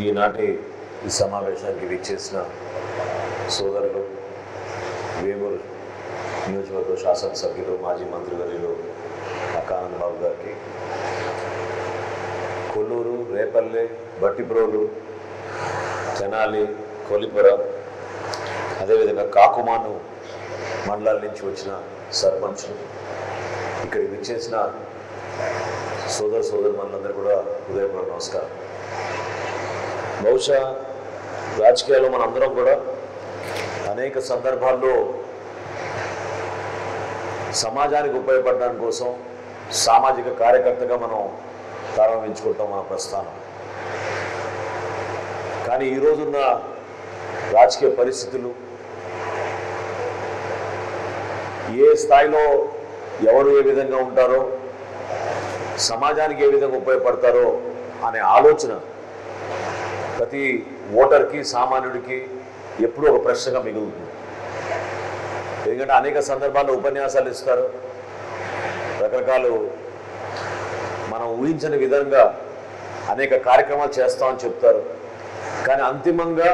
ఈనాటి ఈ సమావేశానికి విచ్చేసిన సోదరులు వేమూరు నియోజకవర్గ శాసనసభ్యులు మాజీ మంత్రివర్యులు అక్కానంద బాబు గారికి, కొల్లూరు, రేపల్లె, బట్టిప్రోలు, తెనాలి, కొలిపుర, అదేవిధంగా కాకుమాను మండలాల నుంచి వచ్చిన సర్పంచ్లు, ఇక్కడికి విచ్చేసిన సోదరులందరూ కూడా హృదయపూర్వక నమస్కారం. బహుశా రాజకీయాల్లో మనందరం కూడా అనేక సందర్భాల్లో సమాజానికి ఉపయోగపడడానికి కోసం సామాజిక కార్యకర్తగా మనం ప్రారంభించుకుంటాం మన ప్రస్థానం. కానీ ఈరోజున్న రాజకీయ పరిస్థితులు, ఏ స్థాయిలో ఎవరు ఏ విధంగా ఉంటారో, సమాజానికి ఏ విధంగా ఉపయోగపడతారో అనే ఆలోచన ప్రతి ఓటర్కి, సామాన్యుడికి ఎప్పుడూ ఒక ప్రశ్నగా మిగులుతుంది. ఎందుకంటే అనేక సందర్భాల్లో ఉపన్యాసాలు ఇస్తారు, రకరకాలు మనం ఊహించని విధంగా అనేక కార్యక్రమాలు చేస్తామని చెప్తారు. కానీ అంతిమంగా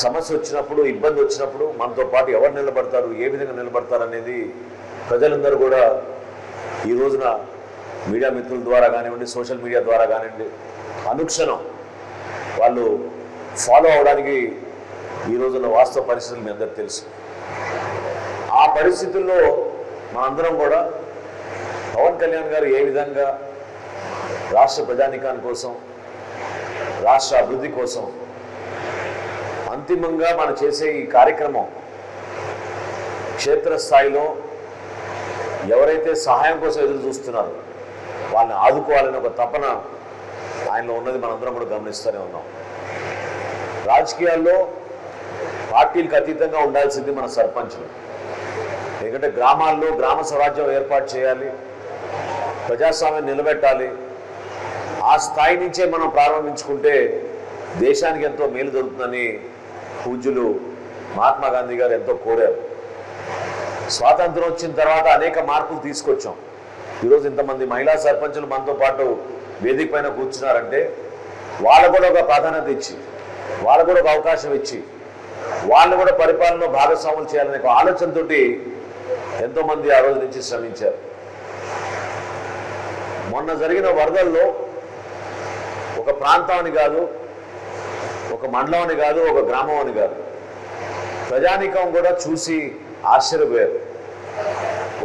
సమస్య వచ్చినప్పుడు, ఇబ్బంది వచ్చినప్పుడు మనతో పాటు ఎవరు నిలబడతారు, ఏ విధంగా నిలబడతారు అనేది ప్రజలందరూ కూడా ఈ రోజున మీడియా మిత్రుల ద్వారా కానివ్వండి, సోషల్ మీడియా ద్వారా కానివ్వండి, అనుక్షణం వాళ్ళు ఫాలో అవడానికి ఈ రోజున వాస్తవ పరిస్థితులు మీ అందరికీ తెలుసు. ఆ పరిస్థితుల్లో మనందరం కూడా పవన్ కళ్యాణ్ గారు ఏ విధంగా రాష్ట్ర ప్రజానీకాని కోసం, రాష్ట్ర అభివృద్ధి కోసం అంతిమంగా మనం చేసే ఈ కార్యక్రమం క్షేత్రస్థాయిలో ఎవరైతే సహాయం కోసం ఎదురు చూస్తున్నారో వాళ్ళని ఆదుకోవాలని ఒక తపన ఆయనలో ఉన్నది మనందరం కూడా గమనిస్తూనే ఉన్నాం. రాజకీయాల్లో పార్టీలకు అతీతంగా ఉండాల్సింది మన సర్పంచులు. ఎందుకంటే గ్రామాల్లో గ్రామ స్వరాజ్యం ఏర్పాటు చేయాలి, ప్రజాస్వామ్యం నిలబెట్టాలి. ఆ స్థాయి నుంచే మనం ప్రారంభించుకుంటే దేశానికి ఎంతో మేలు జరుగుతుందని పూజ్యులు మహాత్మా గాంధీ గారు ఎంతో కోరారు. స్వాతంత్రం వచ్చిన తర్వాత అనేక మార్పులు తీసుకొచ్చాం. ఈరోజు ఇంతమంది మహిళా సర్పంచులు మనతో పాటు వేదిక పైన కూర్చున్నారంటే వాళ్ళకు కూడా ఒక ప్రాధాన్యత ఇచ్చి, వాళ్ళకు కూడా ఒక అవకాశం ఇచ్చి, వాళ్ళు కూడా పరిపాలనలో భాగస్వాములు చేయాలనే ఒక ఆలోచనతో ఎంతోమంది ఆ రోజు నుంచి శ్రమించారు. మొన్న జరిగిన వరదల్లో ఒక ప్రాంతం అని కాదు, ఒక మండలం అని కాదు, ఒక గ్రామం అని కాదు, ప్రజానీకం కూడా చూసి ఆశ్చర్యపోయారు.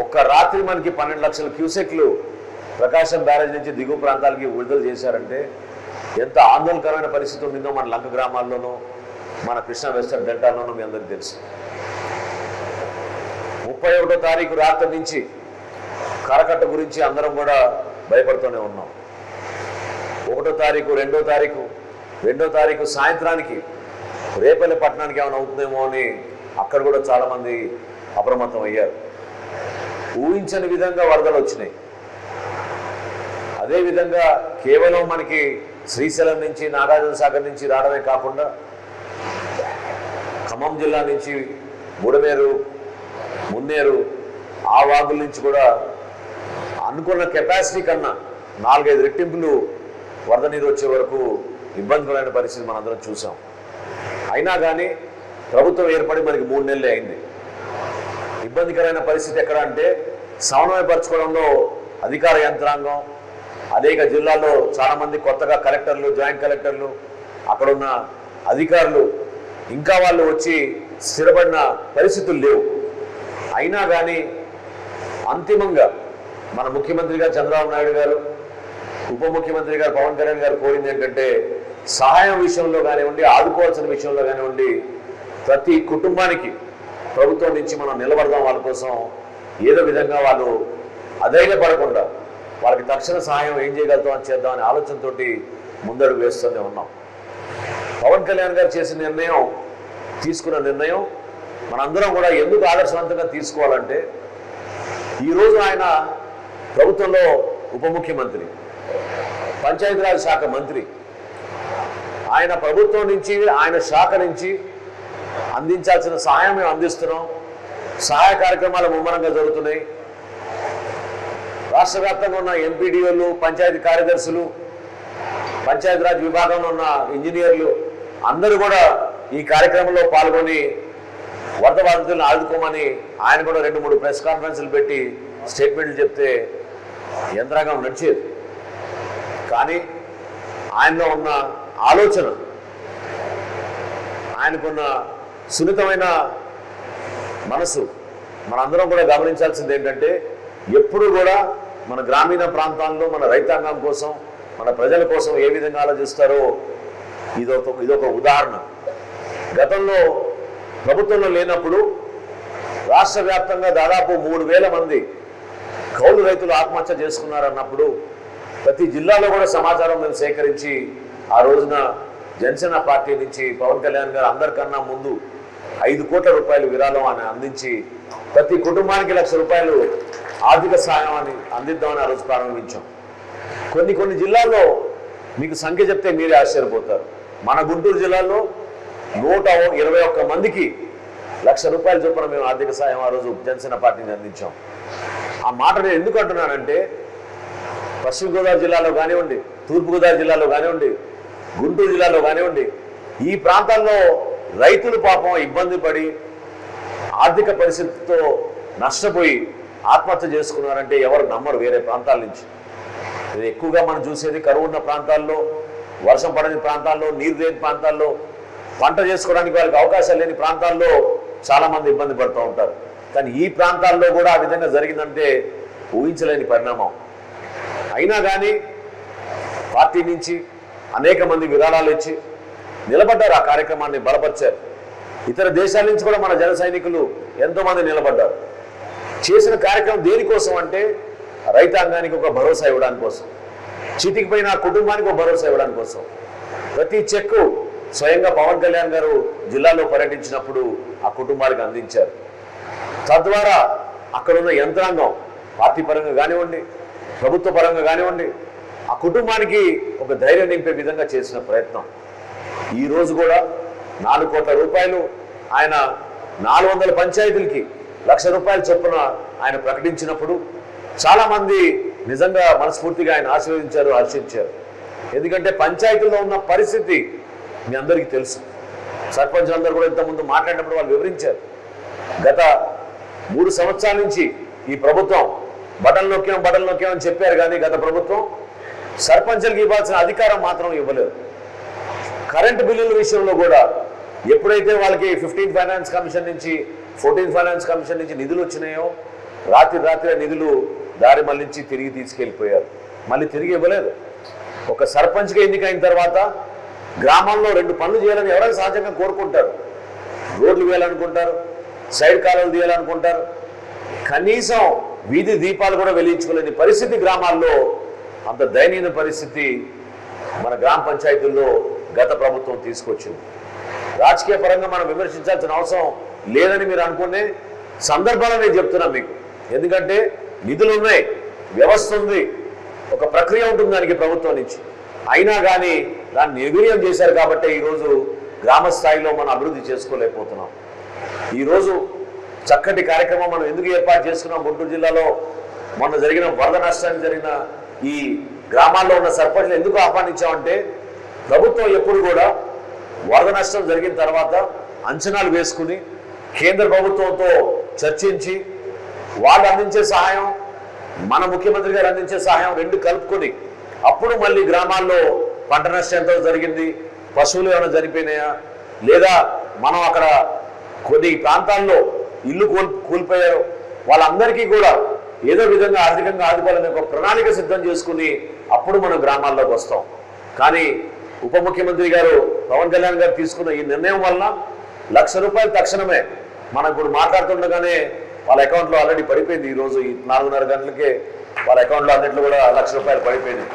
ఒక్క రాత్రి మనకి 12 లక్షల క్యూసెక్లు ప్రకాశం బ్యారేజ్ నుంచి దిగువ ప్రాంతాలకి విడుదల చేశారంటే ఎంత ఆందోళనకరమైన పరిస్థితి ఉండిందో మన లంక గ్రామాల్లోనూ, మన కృష్ణా వెస్టర్న్ డెల్టాలోనూ మీ అందరికీ తెలుసు. 31వ తారీఖు రాత్రి నుంచి కరకట్ట గురించి అందరం కూడా భయపడుతూనే ఉన్నాం. 1వ తారీఖు, 2వ తారీఖు సాయంత్రానికి రేపల్లె పట్టణానికి ఏమైనా అవుతుందేమో అని అక్కడ కూడా చాలామంది అప్రమత్తం అయ్యారు. ఊహించని విధంగా వరదలు వచ్చినాయి. అదేవిధంగా కేవలం మనకి శ్రీశైలం నుంచి, నాగార్జున సాగర్ నుంచి రావడమే కాకుండా ఖమ్మం జిల్లా నుంచి బుడమేరు, మున్నేరు, ఆ వాగుల నుంచి కూడా అనుకున్న కెపాసిటీ కన్నా 4-5 రెట్టింపులు వరద నీరు వచ్చే వరకు ఇబ్బందికరమైన పరిస్థితి మనందరం చూసాం. అయినా కానీ ప్రభుత్వం ఏర్పడి మనకి 3 నెలలే అయింది. ఇబ్బందికరమైన పరిస్థితి ఎక్కడ అంటే సమన్వయపరచుకోవడంలో అధికార యంత్రాంగం, అనేక జిల్లాల్లో చాలామంది కొత్తగా కలెక్టర్లు, జాయింట్ కలెక్టర్లు, అక్కడున్న అధికారులు ఇంకా వాళ్ళు వచ్చి స్థిరపడిన పరిస్థితులు లేవు. అయినా కానీ అంతిమంగా మన ముఖ్యమంత్రి గారు చంద్రబాబు నాయుడు గారు, ఉప ముఖ్యమంత్రి గారు పవన్ కళ్యాణ్ గారు కోరింది ఏంటంటే సహాయం విషయంలో కానివ్వండి, ఆదుకోవాల్సిన విషయంలో కానివ్వండి, ప్రతి కుటుంబానికి ప్రభుత్వం నుంచి మనం నిలబడదాం, వాళ్ళ కోసం ఏదో విధంగా వాళ్ళు అధైర్యపడకుండా వాళ్ళకి తక్షణ సహాయం ఏం చేయగలుగుతాం అని చేద్దామనే ఆలోచనతో ముందడుగు వేస్తూనే ఉన్నాం. పవన్ కళ్యాణ్ గారు చేసిన నిర్ణయం, తీసుకున్న నిర్ణయం మనందరం కూడా ఎందుకు ఆదర్శవంతంగా తీసుకోవాలంటే ఈరోజు ఆయన ప్రభుత్వంలో ఉప ముఖ్యమంత్రి, పంచాయతీరాజ్ శాఖ మంత్రి, ఆయన ప్రభుత్వం నుంచి, ఆయన శాఖ నుంచి అందించాల్సిన సహాయం మేము అందిస్తున్నాం. సహాయ కార్యక్రమాలు ముమ్మరంగా జరుగుతున్నాయి. రాష్ట్ర వ్యాప్తంగా ఉన్న ఎంపీడీఓలు, పంచాయతీ కార్యదర్శులు పంచాయతీరాజ్ విభాగంలో ఉన్న ఇంజనీర్లు అందరూ కూడా ఈ కార్యక్రమంలో పాల్గొని వరద బాధితులను ఆదుకోమని ఆయన కూడా 2-3 ప్రెస్ కాన్ఫరెన్స్లు పెట్టి స్టేట్మెంట్లు చెప్తే యంత్రాంగం నడిచేది. కానీ ఆయనలో ఉన్న ఆలోచన, ఆయనకున్న సున్నితమైన మనసు మనందరం కూడా గమనించాల్సింది ఏంటంటే, ఎప్పుడు కూడా మన గ్రామీణ ప్రాంతాల్లో మన రైతాంగం కోసం, మన ప్రజల కోసం ఏ విధంగా ఆలోచిస్తారో ఇదొక ఉదాహరణ. గతంలో ప్రభుత్వంలో లేనప్పుడు రాష్ట్ర వ్యాప్తంగా దాదాపు 3,000 మంది కౌలు రైతులు ఆత్మహత్య చేసుకున్నారన్నప్పుడు ప్రతి జిల్లాలో కూడా సమాచారం మేము సేకరించి ఆ రోజున జనసేన పార్టీ నుంచి పవన్ కళ్యాణ్ గారు అందరికన్నా ముందు 5 కోట్ల రూపాయలు విరాళం అని అందించి ప్రతి కుటుంబానికి ₹1,00,000 ఆర్థిక సహాయం అందిద్దామని ఆ రోజు ప్రారంభించాం. కొన్ని జిల్లాల్లో మీకు సంఖ్య చెప్తే మీరే ఆశ్చర్యపోతారు. మన గుంటూరు జిల్లాలో 121 మందికి ₹1,00,000 చొప్పున మేము ఆర్థిక సాయం ఆ రోజు జనసేన పార్టీని అందించాం. ఆ మాట నేను ఎందుకు అంటున్నానంటే, పశ్చిమ గోదావరి జిల్లాలో కానివ్వండి, తూర్పుగోదావరి జిల్లాలో కానివ్వండి, గుంటూరు జిల్లాలో కానివ్వండి, ఈ ప్రాంతాల్లో రైతులు పాపం ఇబ్బంది పడి ఆర్థిక పరిస్థితితో నష్టపోయి ఆత్మహత్య చేసుకున్నారంటే ఎవరు నమ్మరు వేరే ప్రాంతాల నుంచి. ఇది ఎక్కువగా మనం చూసేది కరువు ఉన్న ప్రాంతాల్లో, వర్షం పడని ప్రాంతాల్లో, నీరు లేని ప్రాంతాల్లో, పంట చేసుకోవడానికి వాళ్ళకి అవకాశాలు లేని ప్రాంతాల్లో చాలామంది ఇబ్బంది పడుతూ ఉంటారు. కానీ ఈ ప్రాంతాల్లో కూడా ఆ విధంగా జరిగిందంటే ఊహించలేని పరిణామం. అయినా కానీ పార్టీ నుంచి అనేక మంది విరాళాలు ఇచ్చి నిలబడ్డారు, ఆ కార్యక్రమాన్ని బలపరిచారు. ఇతర దేశాల నుంచి కూడా మన జన సైనికులు ఎంతోమంది నిలబడ్డారు. చేసిన కార్యక్రమం దేనికోసం అంటే రైతాంగానికి ఒక భరోసా ఇవ్వడానికి కోసం, చితికిపోయిన కుటుంబానికి ఒక భరోసా ఇవ్వడానికి కోసం. ప్రతి చెక్కు స్వయంగా పవన్ కళ్యాణ్ గారు జిల్లాలో పర్యటించినప్పుడు ఆ కుటుంబాలకు అందించారు. తద్వారా అక్కడున్న యంత్రాంగం పార్టీ పరంగా కానివ్వండి, ప్రభుత్వ పరంగా కానివ్వండి, ఆ కుటుంబానికి ఒక ధైర్యం నింపే విధంగా చేసిన ప్రయత్నం. ఈరోజు కూడా ₹4 కోట్ల ఆయన 400 పంచాయతీలకి ₹1,00,000 చొప్పున ఆయన ప్రకటించినప్పుడు చాలామంది నిజంగా మనస్ఫూర్తిగా ఆయన ఆశీర్వదించారు, హర్షించారు. ఎందుకంటే పంచాయతీల్లో ఉన్న పరిస్థితి మీ అందరికీ తెలుసు. సర్పంచులందరూ కూడా ఇంతకుముందు మాట్లాడినప్పుడు వాళ్ళు వివరించారు. గత 3 సంవత్సరాల నుంచి ఈ ప్రభుత్వం బటన్ నొక్కాం అని చెప్పారు, కానీ గత ప్రభుత్వం సర్పంచులకు ఇవ్వాల్సిన అధికారం మాత్రం ఇవ్వలేదు. కరెంటు బిల్లుల విషయంలో కూడా ఎప్పుడైతే వాళ్ళకి 15th ఫైనాన్స్ కమిషన్ నుంచి 14th ఫైనాన్స్ కమిషన్ నుంచి నిధులు వచ్చినాయో రాత్రి నిధులు దారి మళ్లించి తిరిగి తీసుకెళ్ళిపోయారు. మళ్ళీ తిరిగి ఇవ్వలేదు. ఒక సర్పంచ్గా ఎన్నికైన తర్వాత గ్రామాల్లో 2 పనులు చేయాలని ఎవరైనా సహజంగా కోరుకుంటారు. రోడ్లు వేయాలనుకుంటారు, సైడ్ కాలువలు తీయాలనుకుంటారు. కనీసం వీధి దీపాలు కూడా వెలిగించుకోలేని పరిస్థితి గ్రామాల్లో, అంత దయనీయ పరిస్థితి మన గ్రామ పంచాయతీల్లో గత ప్రభుత్వం తీసుకొచ్చింది. రాజకీయ పరంగా మనం విమర్శించాల్సిన అవసరం లేదని మీరు అనుకునే సందర్భాలు నేను చెప్తున్నా మీకు. ఎందుకంటే నిధులు ఉన్నాయి, వ్యవస్థ ఉంది, ఒక ప్రక్రియ ఉంటుంది దానికి ప్రభుత్వం నుంచి. అయినా కానీ దాన్ని నిర్వీర్యం చేశారు కాబట్టి ఈరోజు గ్రామ స్థాయిలో మనం అభివృద్ధి చేసుకోలేకపోతున్నాం. ఈరోజు చక్కటి కార్యక్రమం మనం ఎందుకు ఏర్పాటు చేసుకున్నాం? గుంటూరు జిల్లాలో మొన్న జరిగిన వరద నష్టానికి జరిగిన ఈ గ్రామాల్లో ఉన్న సర్పంచ్లు ఎందుకు ఆహ్వానించామంటే, ప్రభుత్వం ఎప్పుడు కూడా వరద నష్టం జరిగిన తర్వాత అంచనాలు వేసుకుని కేంద్ర ప్రభుత్వంతో చర్చించి వాళ్ళు అందించే సహాయం, మన ముఖ్యమంత్రి గారు అందించే సహాయం 2 కలుపుకొని అప్పుడు మళ్ళీ గ్రామాల్లో పంట నష్టం ఎంతో జరిగింది, పశువులు ఏమైనా చనిపోయినాయా, లేదా మనం అక్కడ కొన్ని ప్రాంతాల్లో ఇల్లు కూలిపోయారు, వాళ్ళందరికీ కూడా ఏదో విధంగా ఆర్థికంగా ఆదుకోవాలని ఒక ప్రణాళిక సిద్ధం చేసుకుని అప్పుడు మనం గ్రామాల్లోకి వస్తాం. కానీ ఉప ముఖ్యమంత్రి గారు పవన్ కళ్యాణ్ గారు తీసుకున్న ఈ నిర్ణయం వలన ₹1,00,000 తక్షణమే మనం ఇప్పుడు మాట్లాడుతుండగానే వాళ్ళ అకౌంట్లో ఆల్రెడీ పడిపోయింది. ఈరోజు ఈ 4:30 గంటలకే వాళ్ళ అకౌంట్లో అన్నింటిలో కూడా ₹1,00,000 పడిపోయింది.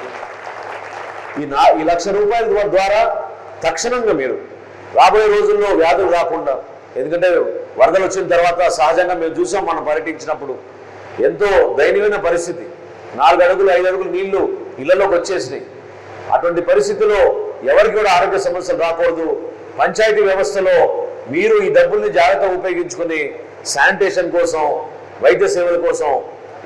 ఈ ₹1,00,000 ద్వారా తక్షణంగా మీరు రాబోయే రోజుల్లో వ్యాధులు రాకుండా, ఎందుకంటే వరదలు వచ్చిన తర్వాత సహజంగా మేము చూసాం, మనం పర్యటించినప్పుడు ఎంతో దయనీయమైన పరిస్థితి. 4 అడుగులు 5 అడుగులు నీళ్లు ఇళ్లలోకి వచ్చేసినాయి. అటువంటి పరిస్థితిలో ఎవరికి కూడా ఆరోగ్య సమస్యలు రాకూడదు. పంచాయతీ వ్యవస్థలో మీరు ఈ డబ్బుల్ని జాగ్రత్తగా ఉపయోగించుకుని శానిటేషన్ కోసం, వైద్య సేవల కోసం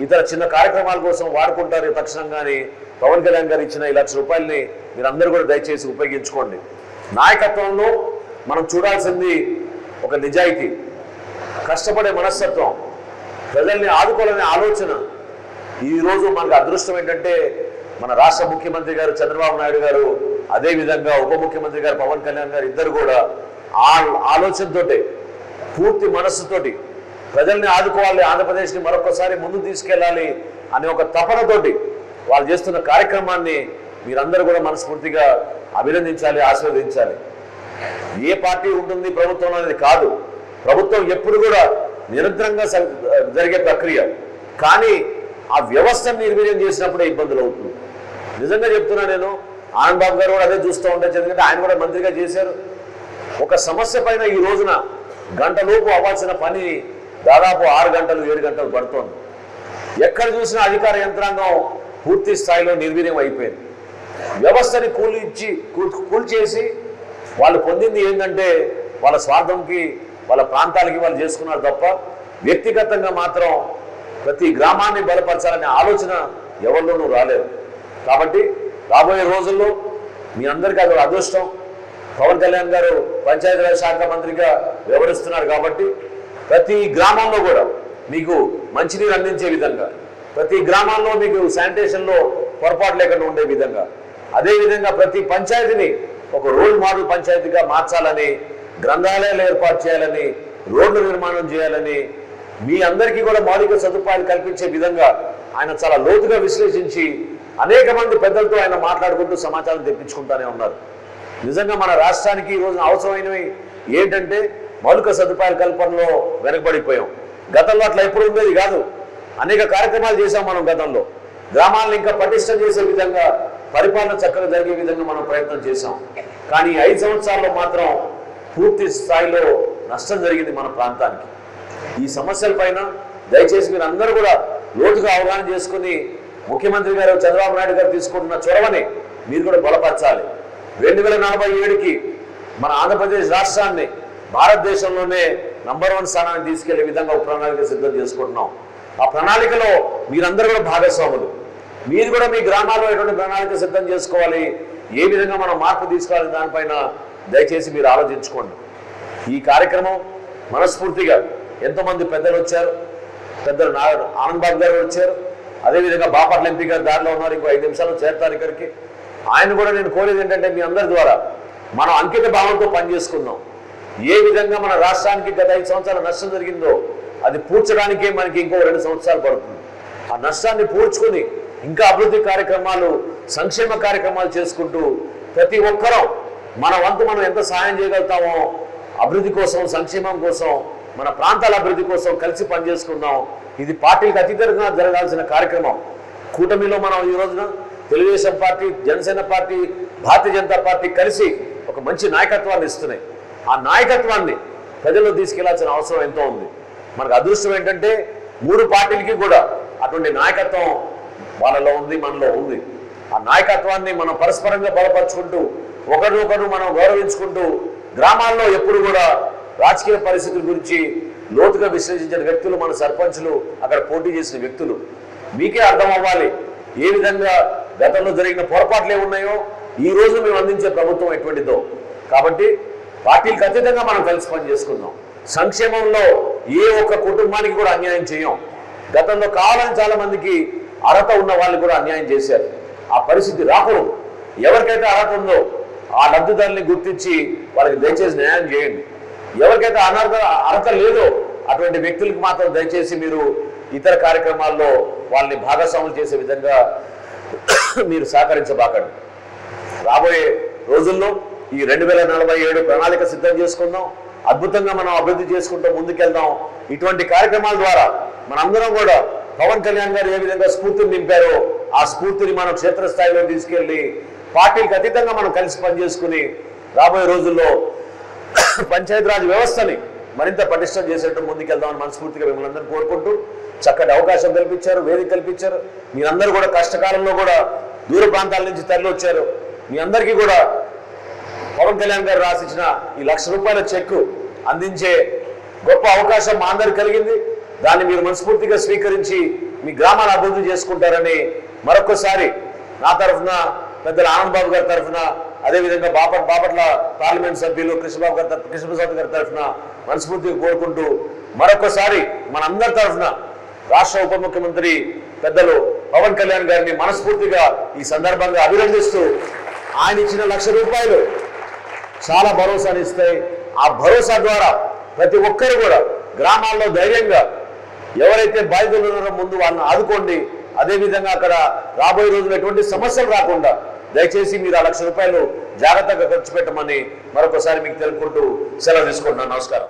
ఇతర చిన్న కార్యక్రమాల కోసం వాడుకుంటారు తక్షణంగానే పవన్ కళ్యాణ్ గారు ఇచ్చిన 1 లక్ష రూపాయలని మీరందరూ కూడా దయచేసి ఉపయోగించుకోండి. నాయకత్వంలో మనం చూడాల్సింది ఒక నిజాయితీ, కష్టపడే మనస్తత్వం, ప్రజల్ని ఆదుకోవాలనే ఆలోచన. ఈరోజు మనకు అదృష్టం ఏంటంటే మన రాష్ట్ర ముఖ్యమంత్రి గారు చంద్రబాబు నాయుడు గారు, అదేవిధంగా ఉప ముఖ్యమంత్రి గారు పవన్ కళ్యాణ్ గారు ఇద్దరు కూడా ఆ ఆలోచనతోటి, పూర్తి మనస్సుతోటి ప్రజల్ని ఆదుకోవాలి, ఆంధ్రప్రదేశ్ని మరొకసారి ముందుకు తీసుకెళ్ళాలి అనే ఒక తపనతోటి వాళ్ళు చేస్తున్న కార్యక్రమాన్ని మీరందరూ కూడా మనస్ఫూర్తిగా అభినందించాలి, ఆశీర్వదించాలి. ఏ పార్టీ ఉంటుంది ప్రభుత్వం అనేది కాదు, ప్రభుత్వం ఎప్పుడు కూడా నిరంతరంగా జరిగే ప్రక్రియ. కానీ ఆ వ్యవస్థను నిర్వీర్యం చేసినప్పుడే ఇబ్బందులు అవుతుంది. నిజంగా చెప్తున్నా నేను, ఆనంద్ బాబు గారు కూడా అదే చూస్తూ ఉండొచ్చు, ఎందుకంటే ఆయన కూడా మంత్రిగా చేశారు. ఒక సమస్య పైన ఈ రోజున గంటలోపు అవ్వాల్సిన పని దాదాపు 6 గంటలు 7 గంటలు పడుతోంది. ఎక్కడ చూసినా అధికార యంత్రాంగం పూర్తి స్థాయిలో నిర్వీర్యం అయిపోయింది. వ్యవస్థని కూల్చేసి వాళ్ళు పొందింది ఏంటంటే వాళ్ళ స్వార్థంకి, వాళ్ళ ప్రాంతాలకి వాళ్ళు చేసుకున్నారు తప్ప వ్యక్తిగతంగా మాత్రం ప్రతి గ్రామాన్ని బలపరచాలనే ఆలోచన ఎవరిలోనూ రాలేదు. కాబట్టి రాబోయే రోజుల్లో మీ అందరికీ అది అదృష్టం. పవన్ కళ్యాణ్ గారు పంచాయతీరాజ్ శాఖ మంత్రిగా వ్యవహరిస్తున్నారు కాబట్టి ప్రతి గ్రామంలో కూడా మీకు మంచినీరు అందించే విధంగా, ప్రతి గ్రామాల్లో మీకు శానిటేషన్లో పొరపాటు లేకుండా ఉండే విధంగా, అదేవిధంగా ప్రతి పంచాయతీని ఒక రోల్ మోడల్ పంచాయతీగా మార్చాలని, గ్రంథాలయాలు ఏర్పాటు చేయాలని, రోడ్ల నిర్మాణం చేయాలని, మీ అందరికీ కూడా మౌలిక సదుపాయాలు కల్పించే విధంగా ఆయన చాలా లోతుగా విశ్లేషించి అనేక మంది పెద్దలతో ఆయన మాట్లాడుకుంటూ సమాచారం తెప్పించుకుంటూనే ఉన్నారు. నిజంగా మన రాష్ట్రానికి ఈ రోజున అవసరమైనవి ఏంటంటే మౌలిక సదుపాయాల కల్పనలో వెనకబడిపోయాం. గతంలో అట్లా ఎప్పుడు ఉండేది కాదు. అనేక కార్యక్రమాలు చేశాం మనం గతంలో. గ్రామాలను ఇంకా పటిష్టం చేసే విధంగా, పరిపాలన చక్కగా జరిగే విధంగా మనం ప్రయత్నం చేశాం. కానీ 5 సంవత్సరాల్లో మాత్రం పూర్తి స్థాయిలో నష్టం జరిగింది మన ప్రాంతానికి. ఈ సమస్యలపైన దయచేసి మీరు అందరూ కూడా లోతుగా అవగాహన చేసుకుని ముఖ్యమంత్రి గారు చంద్రబాబు నాయుడు గారు తీసుకుంటున్న చొరవని మీరు కూడా బలపరచాలి. 2047కి మన ఆంధ్రప్రదేశ్ రాష్ట్రాన్ని భారతదేశంలోనే నంబర్ 1 స్థానానికి తీసుకెళ్లే విధంగా ఒక ప్రణాళిక సిద్ధం చేసుకుంటున్నాం. ఆ ప్రణాళికలో మీరందరూ కూడా భాగస్వాములు. మీరు కూడా మీ గ్రామాల్లో ఎటువంటి ప్రణాళిక సిద్ధం చేసుకోవాలి, ఏ విధంగా మనం మార్పు తీసుకోవాలి, దానిపైన దయచేసి మీరు ఆలోచించుకోండి. ఈ కార్యక్రమం మనస్ఫూర్తిగా ఎంతోమంది పెద్దలు వచ్చారు. పెద్దలు ఆనంద్ బాబు గారు వచ్చారు, అదేవిధంగా బాపట్ల ఎంపీ గారు దారిలో ఉన్నారు, ఇంకో 5 నిమిషాలు చేరుతారు ఇక్కడికి. ఆయన కూడా నేను కోరేది ఏంటంటే మీ అందరి ద్వారా మనం అంకిత భావంతో పనిచేసుకుందాం. ఏ విధంగా మన రాష్ట్రానికి గత 5 సంవత్సరాల నష్టం జరిగిందో అది పూడ్చడానికే మనకి ఇంకో 2 సంవత్సరాలు పడుతుంది. ఆ నష్టాన్ని పూడ్చుకుని ఇంకా అభివృద్ధి కార్యక్రమాలు, సంక్షేమ కార్యక్రమాలు చేసుకుంటూ ప్రతి ఒక్కరూ మన వంతు మనం ఎంత సహాయం చేయగలుగుతామో అభివృద్ధి కోసం, సంక్షేమం కోసం, మన ప్రాంతాల అభివృద్ధి కోసం కలిసి పనిచేసుకుందాం. ఇది పార్టీలకు అతీతంగా జరగాల్సిన కార్యక్రమం. కూటమిలో మనం ఈ రోజున Telugu Desam party, Janasena party, Bharatiya Janata party కలిసి ఒక మంచి నాయకత్వాన్ని ఇస్తున్నాయి. ఆ నాయకత్వాన్ని ప్రజల్లో తీసుకెళ్లాల్సిన అవసరం ఎంతో ఉంది. మనకు అదృష్టం ఏంటంటే 3 పార్టీలకి కూడా అటువంటి నాయకత్వం వాళ్ళలో ఉంది, మనలో ఉంది. ఆ నాయకత్వాన్ని మనం పరస్పరంగా బలపరుచుకుంటూ, ఒకరినొకరు మనం గౌరవించుకుంటూ, గ్రామాల్లో ఎప్పుడు కూడా రాజకీయ పరిస్థితుల గురించి లోతుగా విశ్లేషించిన వ్యక్తులు మన సర్పంచులు, అక్కడ పోటీ చేసిన వ్యక్తులు. మీకే అర్థం అవ్వాలి ఏ విధంగా గతంలో జరిగిన పొరపాట్లు ఏమున్నాయో, ఈ రోజు మేము అందించే ప్రభుత్వం ఎటువంటిదో. కాబట్టి పార్టీలకు అతీతంగా మనం కలిసి పని చేసుకుందాం. సంక్షేమంలో ఏ ఒక్క కుటుంబానికి కూడా అన్యాయం చేయం. గతంలో కావాలని చాలా మందికి అర్హత ఉన్న వాళ్ళు కూడా అన్యాయం చేశారు. ఆ పరిస్థితి రాకూడదు. ఎవరికైతే అర్హత ఉందో ఆ లబ్ధిదారుల్ని గుర్తించి వాళ్ళకి దయచేసి న్యాయం చేయండి. ఎవరికైతే అర్హత లేదో అటువంటి వ్యక్తులకు మాత్రం దయచేసి మీరు ఇతర కార్యక్రమాల్లో వాళ్ళని భాగస్వాములు చేసే విధంగా మీరు సహకరించబాకండి. రాబోయే రోజుల్లో ఈ 2047 ప్రణాళిక సిద్ధం చేసుకుందాం. అద్భుతంగా మనం అభివృద్ధి చేసుకుంటూ ముందుకెళ్దాం. ఇటువంటి కార్యక్రమాల ద్వారా మనందరం కూడా పవన్ కళ్యాణ్ గారు ఏ విధంగా స్ఫూర్తిని నింపారో ఆ స్ఫూర్తిని మనం క్షేత్రస్థాయిలో తీసుకెళ్లి పార్టీలకు అతీతంగా మనం కలిసి పనిచేసుకుని రాబోయే రోజుల్లో పంచాయతీరాజ్ వ్యవస్థని మరింత పటిష్టం చేసేట్టు ముందుకెళ్దామని మనస్ఫూర్తిగా మిమ్మల్ని అందరూ కోరుకుంటూ చక్కటి అవకాశం కల్పించారు, వేదిక కల్పించారు. మీరందరూ కూడా కష్టకాలంలో కూడా దూర ప్రాంతాల నుంచి తరలి వచ్చారు. మీ అందరికీ కూడా పవన్ కళ్యాణ్ గారు రాసిచ్చిన ఈ 1 లక్ష రూపాయల చెక్కు అందించే గొప్ప అవకాశం మా అందరికి కలిగింది. దాన్ని మీరు మనస్ఫూర్తిగా స్వీకరించి మీ గ్రామాన్ని అభివృద్ధి చేసుకుంటారని మరొకసారి నా తరఫున పెద్దల ఆనంద్ బాబు గారి తరఫున అదేవిధంగా బాపట్ల పార్లమెంట్ సభ్యులు కృష్ణప్రసాద్ గారి తరఫున మనస్ఫూర్తిగా కోరుకుంటూ మరొకసారి మనందరి తరఫున రాష్ట్ర ఉప ముఖ్యమంత్రి పెద్దలు పవన్ కళ్యాణ్ గారిని మనస్ఫూర్తిగా ఈ సందర్భంగా అభినందిస్తూ ఆయన ఇచ్చిన ₹1,00,000 చాలా భరోసాని ఇస్తాయి. ఆ భరోసా ద్వారా ప్రతి ఒక్కరు కూడా గ్రామాల్లో ధైర్యంగా ఎవరైతే బాధితులు ఉన్నారో ముందు వాళ్ళని ఆదుకోండి. అదేవిధంగా అక్కడ రాబోయే రోజులు ఎటువంటి సమస్యలు రాకుండా దయచేసి మీరు ఆ ₹1,00,000 జాగ్రత్తగా ఖర్చు పెట్టమని మరొకసారి మీకు తెలుపుకుంటూ సెలవు తీసుకుంటున్నాను. నమస్కారం.